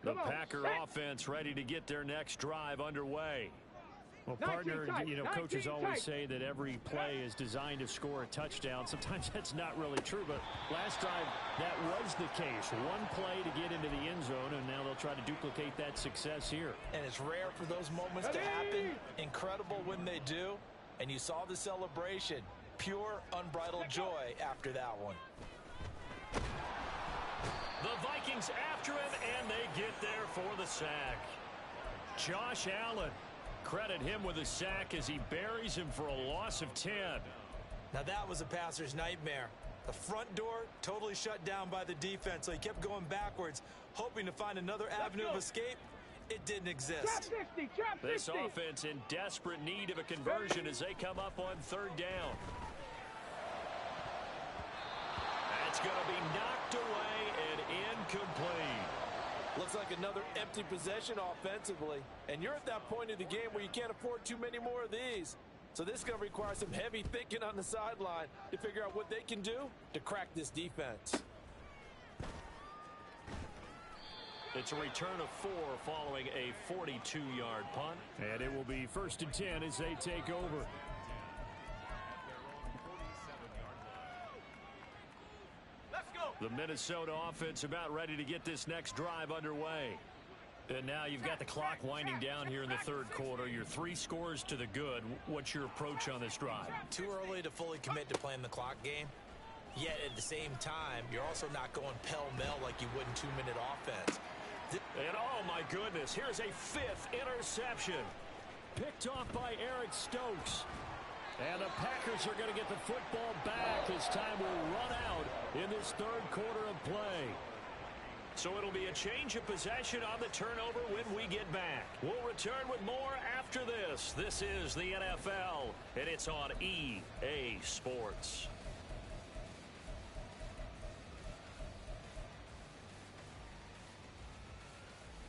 A: The Packer offense ready to get their next drive underway.
D: Well, partner, you know, coaches always say that every play is designed to score a touchdown. Sometimes that's not really true, but last drive that was the case. One play to get into the end zone, and now they'll try to duplicate that success here.
C: And it's rare for those moments to happen. Incredible when they do. And you saw the celebration. Pure, unbridled joy after that one.
A: The Vikings after him, and they get there for the sack. Josh Allen. Credit him with a sack as he buries him for a loss of 10.
C: Now that was a passer's nightmare. The front door totally shut down by the defense, so he kept going backwards, hoping to find another avenue of escape, It didn't exist.
B: Trap 60, trap 60.
A: This offense in desperate need of a conversion as they come up on third down. That's going to be knocked away and incomplete.
C: Looks like another empty possession offensively. And you're at that point in the game where you can't afford too many more of these. So this is going to require some heavy thinking on the sideline to figure out what they can do to crack this defense.
A: It's a return of 4 following a 42-yard punt.
D: And it will be 1st and 10 as they take over.
A: The Minnesota offense about ready to get this next drive underway. And now you've got the clock winding down here in the third quarter. You're 3 scores to the good. What's your approach on this drive?
C: Too early to fully commit to playing the clock game. Yet at the same time, you're also not going pell-mell like you would in 2-minute offense.
A: And oh my goodness, here's a 5th interception.
D: Picked off by Eric Stokes. And the Packers are going to get the football back as time will run out in this third quarter of play.
A: So it'll be a change of possession on the turnover when we get back. We'll return with more after this. This is the NFL, and it's on EA Sports.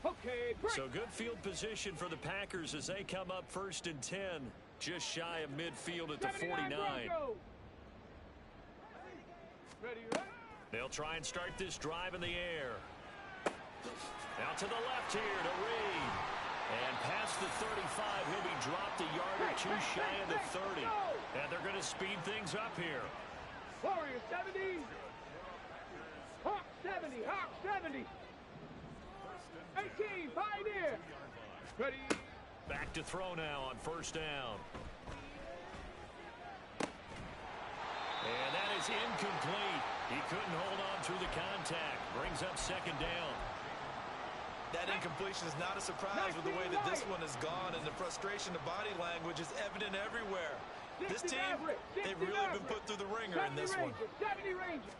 B: Okay, break.
A: So good field position for the Packers as they come up 1st and 10. Just shy of midfield at the 49.
B: Ready.
A: They'll try and start this drive in the air. Out to the left here to Reed. And past the 35, he'll be dropped a yard or two shy of the 30. And they're going to speed things up here.
B: Warrior 70. Hawk 70. Hawk 70. 18. Pioneer. Ready.
A: Back to throw now on 1st down. And that is incomplete. He couldn't hold on through the contact. Brings up 2nd down.
C: That incompletion is not a surprise with the way that this one has gone, and the frustration of body language is evident everywhere. This team, they've really been put through the ringer in this one.
B: 70 Ranger.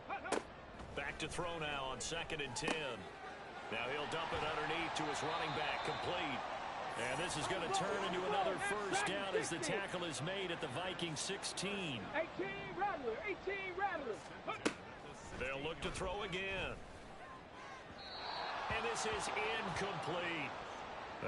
A: Back to throw now on 2nd and 10. Now he'll dump it underneath to his running back, complete. And this is going to turn into another 1st down as the tackle is made at the Vikings 16.
B: 18 Rattler. 18 Rattler.
A: They'll look to throw again. And this is incomplete.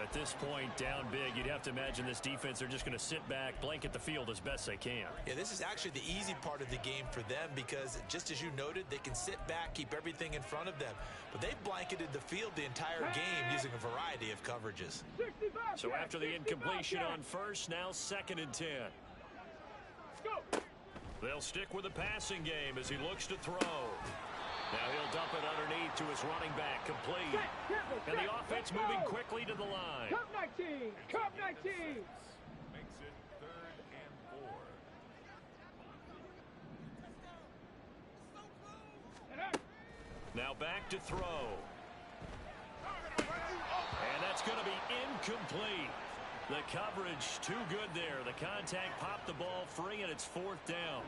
A: At this point, down big, you'd have to imagine this defense, they're just going to sit back, blanket the field as best they can.
C: Yeah, this is actually the easy part of the game for them because, just as you noted, they can sit back, keep everything in front of them. But they've blanketed the field the entire game using a variety of coverages.
A: So after the incompletion on 1st, now 2nd and 10.
B: Go.
A: They'll stick with the passing game as he looks to throw. Now he'll dump it underneath to his running back, complete. And the offense moving quickly to the line.
B: Cup 19. Cup 19.
E: Makes it 3rd and 4.
A: Now back to throw. And that's going to be incomplete. The coverage too good there. The contact popped the ball free, and it's 4th down.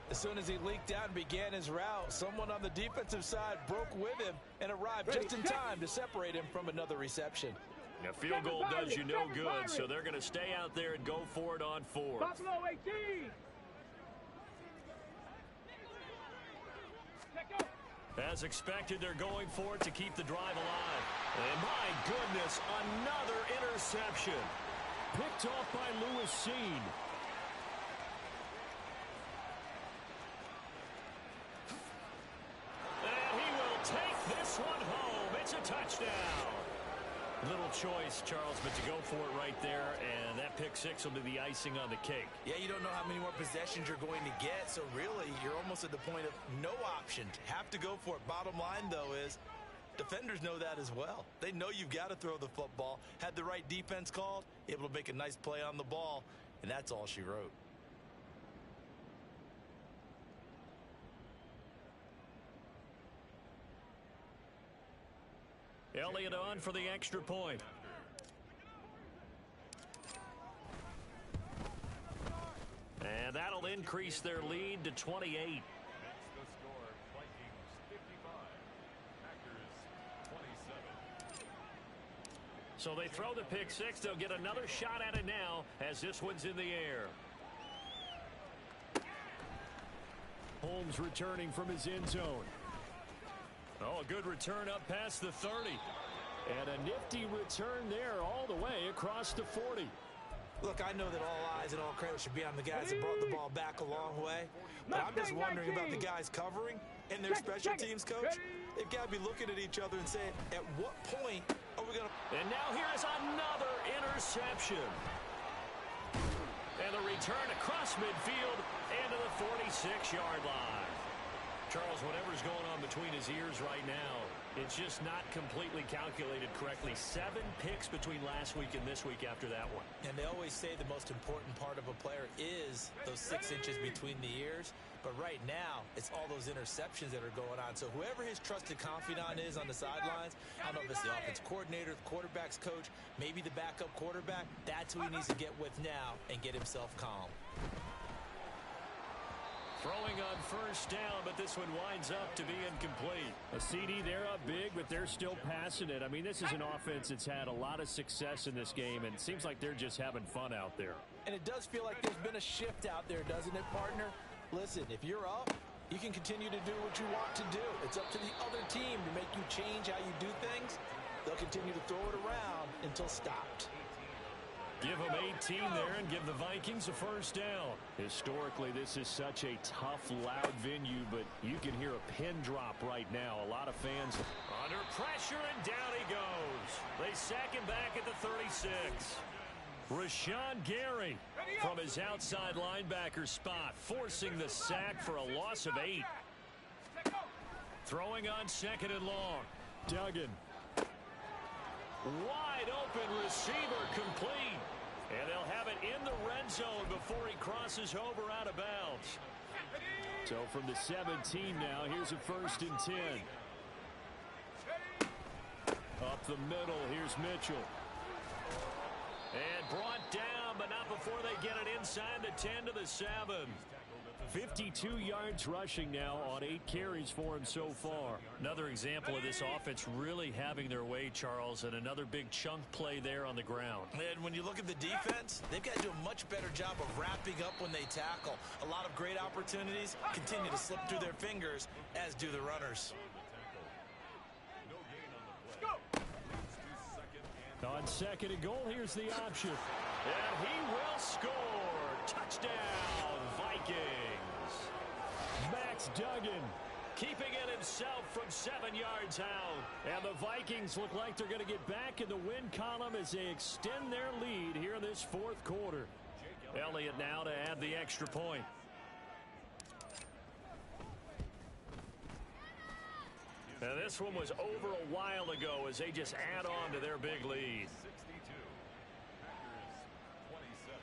C: As soon as he leaked out and began his route, someone on the defensive side broke with him and arrived just in time to separate him from another reception.
A: A field goal does you no good, so they're going to stay out there and go for it on 4th.
B: Buffalo 18.
A: As expected, they're going for it to keep the drive alive. And my goodness, another interception.
D: Picked off by Lewis Cine.
A: And he will take this one home. It's a touchdown. Little choice, Charles, but to go for it right there, and that pick 6 will be the icing on the cake.
C: Yeah, you don't know how many more possessions you're going to get, so really you're almost at the point of no option. Have to go for it. Bottom line, though, is defenders know that as well. They know you've got to throw the football. Had the right defense called, able to make a nice play on the ball, and that's all she wrote.
A: Elliott on for the extra point. And that'll increase their lead to 28.
E: That's the score. Vikings 55, Packers 27.
A: So they throw the pick six. They'll get another shot at it now as this one's in the air.
D: Holmes returning from his end zone.
A: Oh, a good return up past the 30.
D: And a nifty return there all the way across the 40.
C: Look, I know that all eyes and all credit should be on the guys that brought the ball back a long way. But I'm just wondering about the guys covering and their special teams coach. They've got to be looking at each other and saying, at what point are we going to...
A: And now here's another interception. And the return across midfield and to the 46-yard line. Charles, whatever's going on between his ears right now, it's just not completely calculated correctly. 7 picks between last week and this week after that one.
C: And they always say the most important part of a player is those 6 inches between the ears. But right now, it's all those interceptions that are going on. So whoever his trusted confidant is on the sidelines, I don't know if it's the offense coordinator, the quarterback's coach, maybe the backup quarterback, that's who he needs to get with now and get himself calm.
A: Throwing on first down, but this one winds up to be incomplete.
D: A CD, they're up big, but they're still passing it. I mean, this is an offense that's had a lot of success in this game, and it seems like they're just having fun out there.
C: And it does feel like there's been a shift out there, doesn't it, partner? Listen, if you're up, you can continue to do what you want to do. It's up to the other team to make you change how you do things. They'll continue to throw it around until stopped.
A: Give them 18 there and give the Vikings a first down.
D: Historically, this is such a tough, loud venue, but you can hear a pin drop right now. A lot of fans
A: under pressure, and down he goes. They sack him back at the 36. Rashawn Gary from his outside linebacker spot, forcing the sack for a loss of 8. Throwing on second and long.
D: Duggan.
A: Wide open receiver, complete. And they'll have it in the red zone before he crosses over out of bounds.
D: So from the 17 now, here's a first and 10. Up the middle, here's Mitchell.
A: And brought down, but not before they get it inside the 10 to the 7.
D: 52 yards rushing now on 8 carries for him so far.
A: Another example of this offense really having their way, Charles, and another big chunk play there on the ground.
C: And when you look at the defense, they've got to do a much better job of wrapping up when they tackle. A lot of great opportunities continue to slip through their fingers, as do the runners.
D: On second and goal, here's the option.
A: And he will score. Touchdown, Vikings.
D: Max Duggan
A: keeping it himself from 7 yards out.
D: And the Vikings look like they're going to get back in the win column as they extend their lead here in this fourth quarter.
A: Elliott now to add the extra point. Now this one was over a while ago as they just add on to their big lead.
E: 62. Packers 27.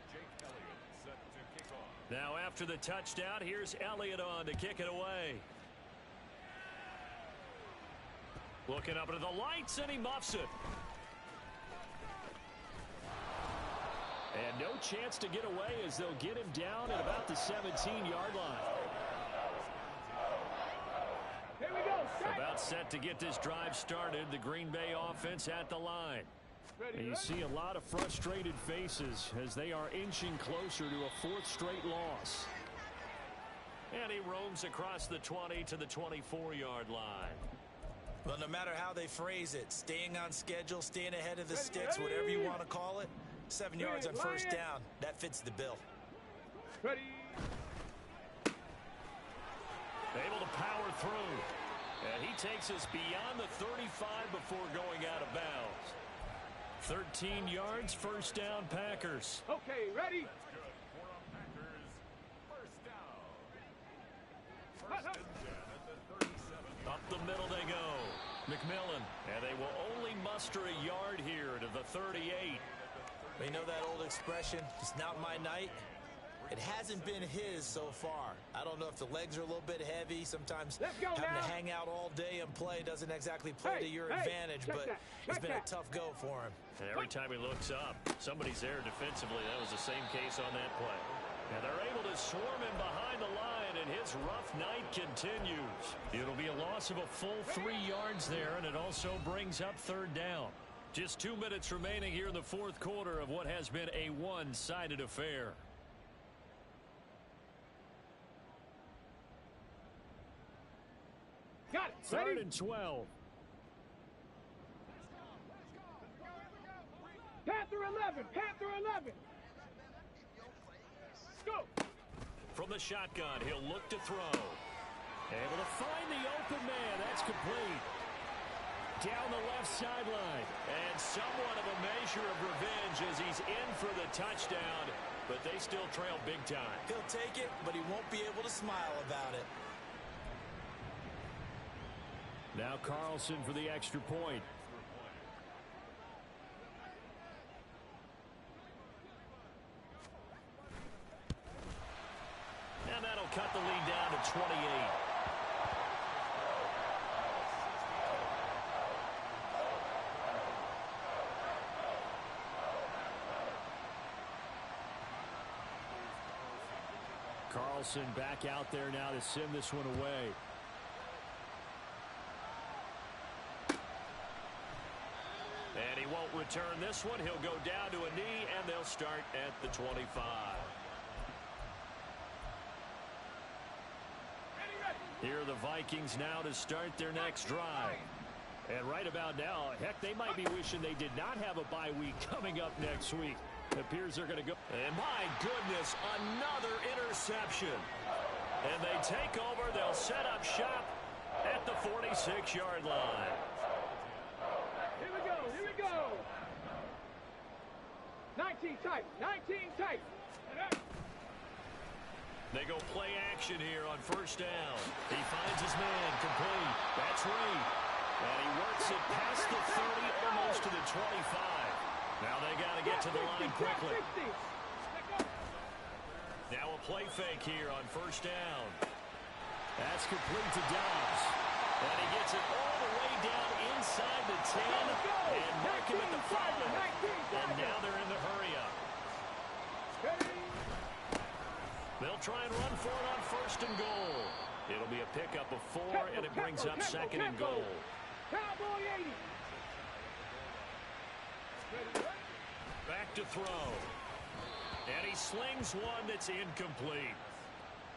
E: Jake Elliott set to kick off.
A: Now after the touchdown, here's Elliott on to kick it away. Looking up into the lights, and he muffs it.
D: And no chance to get away as they'll get him down at about the 17-yard line.
B: Here we go.
A: About set to get this drive started. The Green Bay offense at the line.
D: And you see a lot of frustrated faces as they are inching closer to a 4th straight loss.
A: And he roams across the 20 to the 24-yard line.
C: Well, no matter how they phrase it, staying on schedule, staying ahead of the sticks, whatever you want to call it, 7 yards on first down, that fits the bill.
B: Ready.
A: Able to power through. And he takes us beyond the 35 before going out of bounds. 13 yards, first down, Packers.
B: Okay, ready.
E: Good for a Packers first down. First and 10 at the 37.
A: Up the middle they go. McMillan. And they will only muster a yard here to the 38.
C: You know that old expression, it's not my night? It hasn't been his so far. I don't know if the legs are a little bit heavy. Sometimes having to hang out all day and play doesn't exactly play to your advantage, but it's been a tough go for him.
A: And every time he looks up, somebody's there defensively. That was the same case on that play. And they're able to swarm him behind the line, and his rough night continues. It'll be a loss of a full 3 yards there, and it also brings up third down. Just 2 minutes remaining here in the fourth quarter of what has been a one-sided affair.
B: Got it.
D: Third
B: Ready?
D: and 12.
B: Panther 11. Panther 11. Go.
A: From the shotgun, he'll look to throw.
D: Able to find the open man. That's complete. Down the left sideline.
A: And somewhat of a measure of revenge as he's in for the touchdown, but they still trail big time.
C: He'll take it, but he won't be able to smile about it.
D: Now Carlson for the extra point.
A: And that'll cut the lead down to 28.
D: Carlson back out there now to send this one away.
A: And he won't return this one. He'll go down to a knee, and they'll start at the 25.
D: Here are the Vikings now to start their next drive. And right about now, heck, they might be wishing they did not have a bye week coming up next week. It appears they're going to go.
A: And my goodness, another interception. And they take over. They'll set up shop at the 46-yard line.
B: Here we go. Here we go. 19 tight. 19 tight.
A: They go play action here on first down. He finds his man complete. That's Reed. And he works it past the 30, almost to the 25. Now they got to get to the line quickly. Now a play fake here on first down.
D: That's complete to Dobbs.
A: And he gets it all the way down inside the 10 and mark him at the 5. And now they're in the hurry up. They'll try and run for it on first and goal. It'll be a pickup of 4, and it brings up second and goal.
B: Cowboy 80.
A: Back to throw. And he slings one that's incomplete.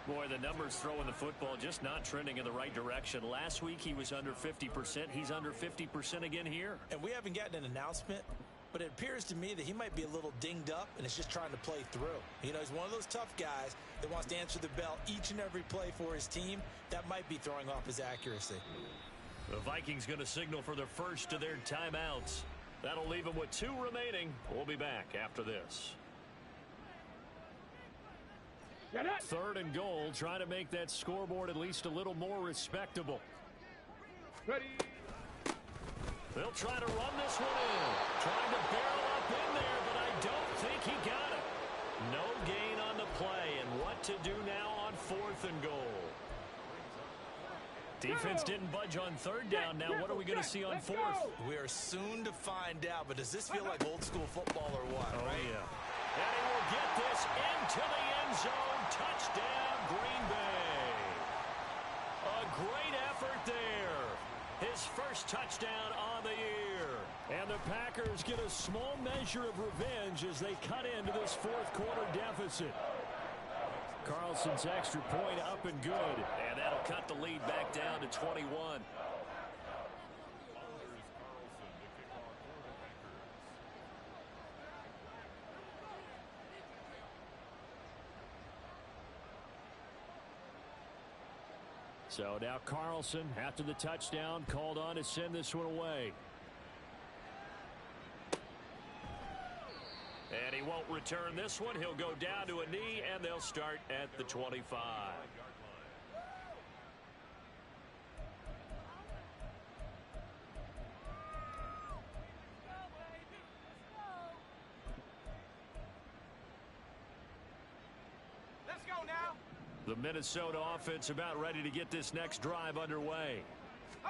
A: Boy, the numbers throwing the football just not trending in the right direction. Last week he was under 50%. He's under 50% again here.
C: And we haven't gotten an announcement, but it appears to me that he might be a little dinged up and is just trying to play through. You know, he's one of those tough guys that wants to answer the bell each and every play for his team. That might be throwing off his accuracy.
A: The Vikings going to signal for their first of their timeouts. That'll leave them with 2 remaining. We'll be back after this.
D: Third and goal, trying to make that scoreboard at least a little more respectable.
B: Ready.
A: They'll try to run this one in. Trying to barrel up in there, but I don't think he got it. No gain on the play, and what to do now on 4th and goal. Defense didn't budge on third down. Now what are we going to see on 4th?
C: We are soon to find out, but does this feel like old school football or what?
A: Oh,
C: right?
A: yeah. And he will get this into the end zone. Touchdown, Green Bay. A great effort there. His first touchdown on the year.
D: And the Packers get a small measure of revenge as they cut into this fourth quarter deficit. Carlson's extra point up and good.
A: And that'll cut the lead back down to 21.
D: So now Carlson, after the touchdown, called on to send this one away.
A: And he won't return this one. He'll go down to a knee, and they'll start at the 25.
B: Let's go now.
A: The Minnesota offense about ready to get this next drive underway.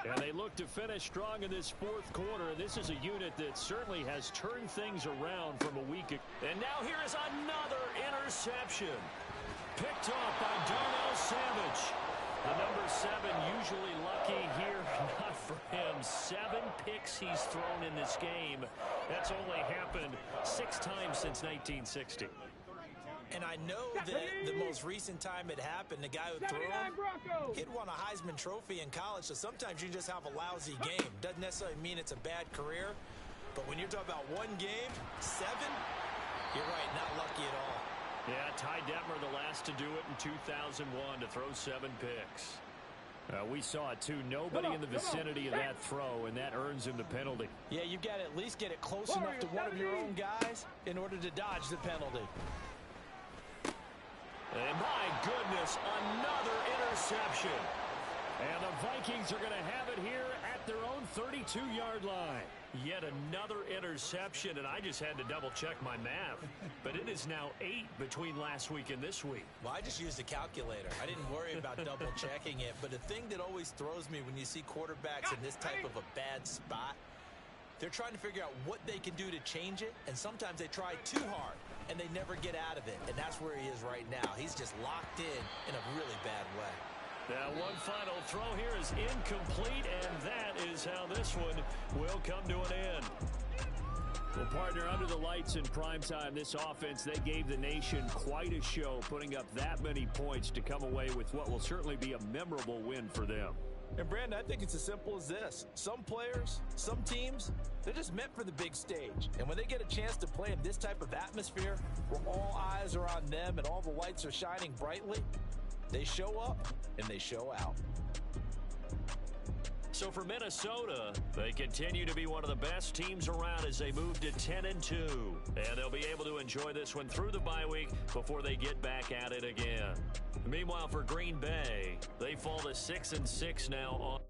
D: And they look to finish strong in this fourth quarter. This is a unit that certainly has turned things around from a week ago.
A: And now here is another interception. Picked off by Darnell Savage. The number usually lucky here. Not for him. 7 picks he's thrown in this game. That's only happened 6 times since 1960.
C: And I know that the most recent time it happened, the guy who threw him, he'd won a Heisman Trophy in college, so sometimes you just have a lousy game. Doesn't necessarily mean it's a bad career, but when you're talking about one game, 7, you're right, not lucky at all.
A: Yeah, Ty Detmer the last to do it in 2001 to throw 7 picks.
D: We saw it too. Nobody in the vicinity of that throw, and that earns him the penalty.
C: Yeah, you've got to at least get it close enough to one of your own guys in order to dodge the penalty.
A: And my goodness, another interception.
D: And the Vikings are going to have it here at their own 32-yard line.
A: Yet another interception, and I just had to double-check my math. But it is now 8 between last week and this week.
C: Well, I just used a calculator. I didn't worry about double-checking it. But the thing that always throws me when you see quarterbacks in this type of a bad spot, they're trying to figure out what they can do to change it, and sometimes they try too hard, and they never get out of it. And that's where he is right now. He's just locked in a really bad way.
A: Now, one final throw here is incomplete, and that is how this one will come to an end.
D: Well, partner, under the lights in primetime, this offense, they gave the nation quite a show, putting up that many points to come away with what will certainly be a memorable win for them.
C: And, Brandon, I think it's as simple as this. Some players, some teams, they're just meant for the big stage. And when they get a chance to play in this type of atmosphere where all eyes are on them and all the lights are shining brightly, they show up and they show out.
A: So for Minnesota, they continue to be one of the best teams around as they move to 10-2. And they'll be able to enjoy this one through the bye week before they get back at it again. Meanwhile, for Green Bay, they fall to 6-6 now on